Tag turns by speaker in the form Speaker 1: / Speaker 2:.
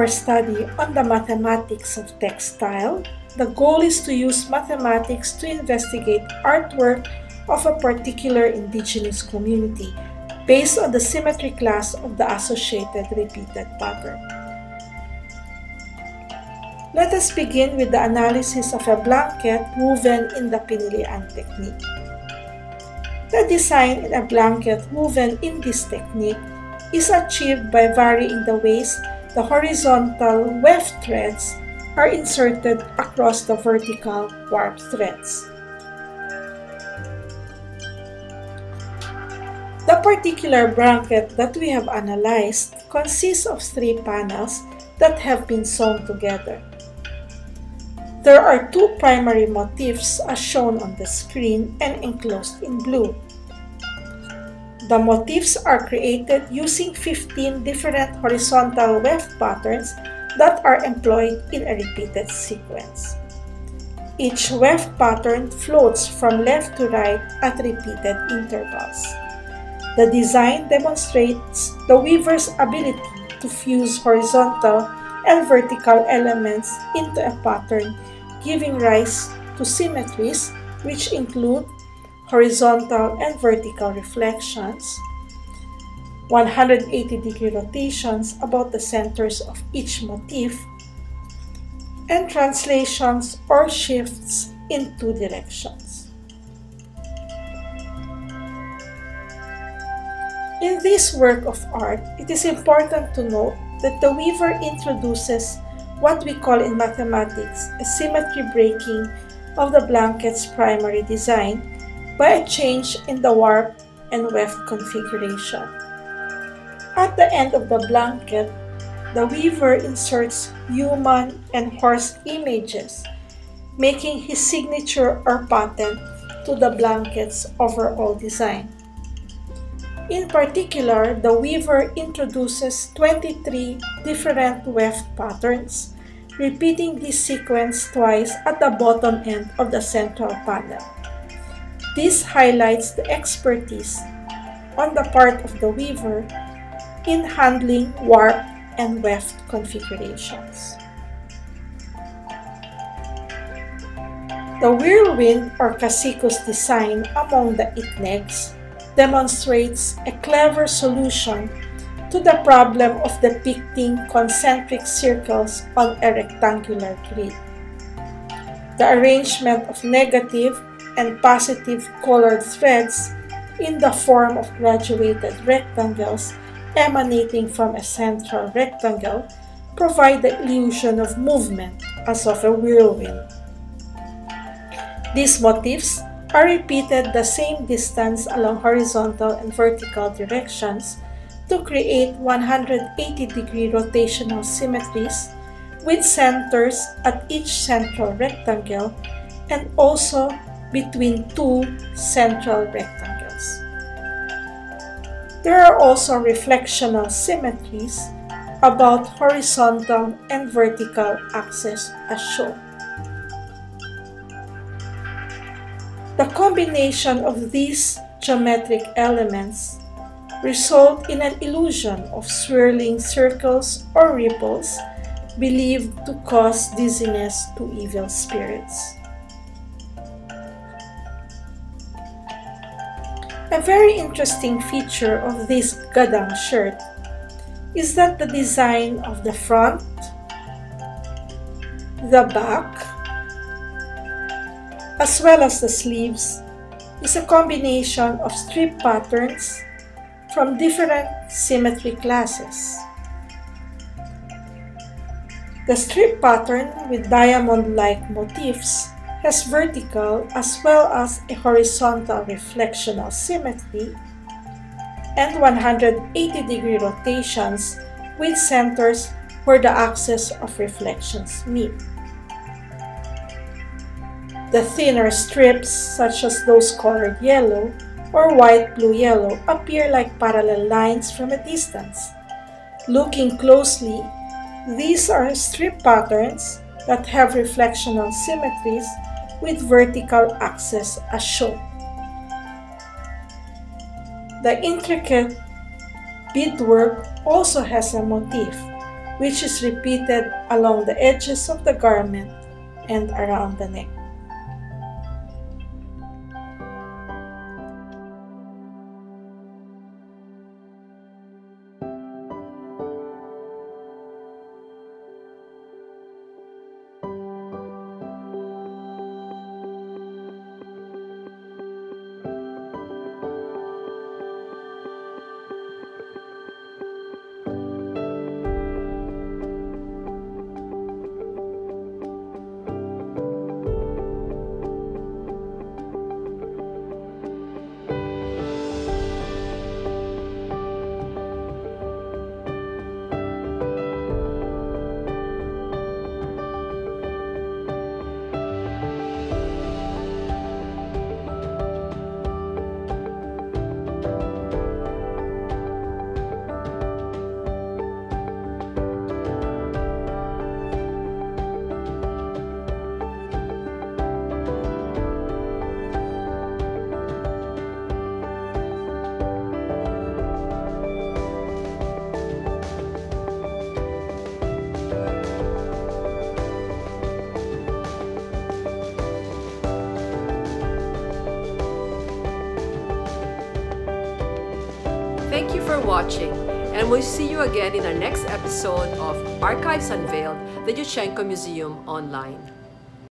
Speaker 1: our study on the mathematics of textile, the goal is to use mathematics to investigate artwork of a particular indigenous community based on the symmetry class of the associated repeated pattern. Let us begin with the analysis of a blanket woven in the pinilian technique. The design in a blanket woven in this technique is achieved by varying the ways the horizontal weft threads are inserted across the vertical warp threads. The particular blanket that we have analyzed consists of 3 panels that have been sewn together. There are 2 primary motifs as shown on the screen and enclosed in blue. The motifs are created using 15 different horizontal weft patterns that are employed in a repeated sequence. Each weft pattern floats from left to right at repeated intervals. The design demonstrates the weaver's ability to fuse horizontal and vertical elements into a pattern, giving rise to symmetries, which include horizontal and vertical reflections, 180-degree rotations about the centers of each motif, and translations or shifts in 2 directions. In this work of art, it is important to note that the weaver introduces what we call in mathematics a symmetry breaking of the blanket's primary design by a change in the warp and weft configuration. At the end of the blanket, the weaver inserts human and horse images, making his signature or patent to the blanket's overall design. In particular, the weaver introduces 23 different weft patterns, repeating this sequence twice at the bottom end of the central panel. This highlights the expertise on the part of the weaver in handling warp and weft configurations. The whirlwind or cassicus design among the itnegs demonstrates a clever solution to the problem of depicting concentric circles on a rectangular grid. The arrangement of negative and positive colored threads in the form of graduated rectangles emanating from a central rectangle provide the illusion of movement as of a whirlwind. These motifs are repeated the same distance along horizontal and vertical directions to create 180-degree rotational symmetries with centers at each central rectangle and also between 2 central rectangles. There are also reflectional symmetries about horizontal and vertical axes as shown. The combination of these geometric elements result in an illusion of swirling circles or ripples believed to cause dizziness to evil spirits. A very interesting feature of this gadang shirt is that the design of the front, the back, as well as the sleeves is a combination of strip patterns from different symmetry classes. The strip pattern with diamond-like motifs has vertical as well as a horizontal reflectional symmetry and 180-degree rotations with centers where the axes of reflections meet. The thinner strips, such as those colored yellow or white-blue-yellow, appear like parallel lines from a distance. Looking closely, these are strip patterns that have reflectional symmetries with vertical axes as shown. The intricate beadwork also has a motif, which is repeated along the edges of the garment and around the neck.
Speaker 2: Thank you for watching, and we'll see you again in our next episode of Archives Unveiled, the Yushchenko Museum Online.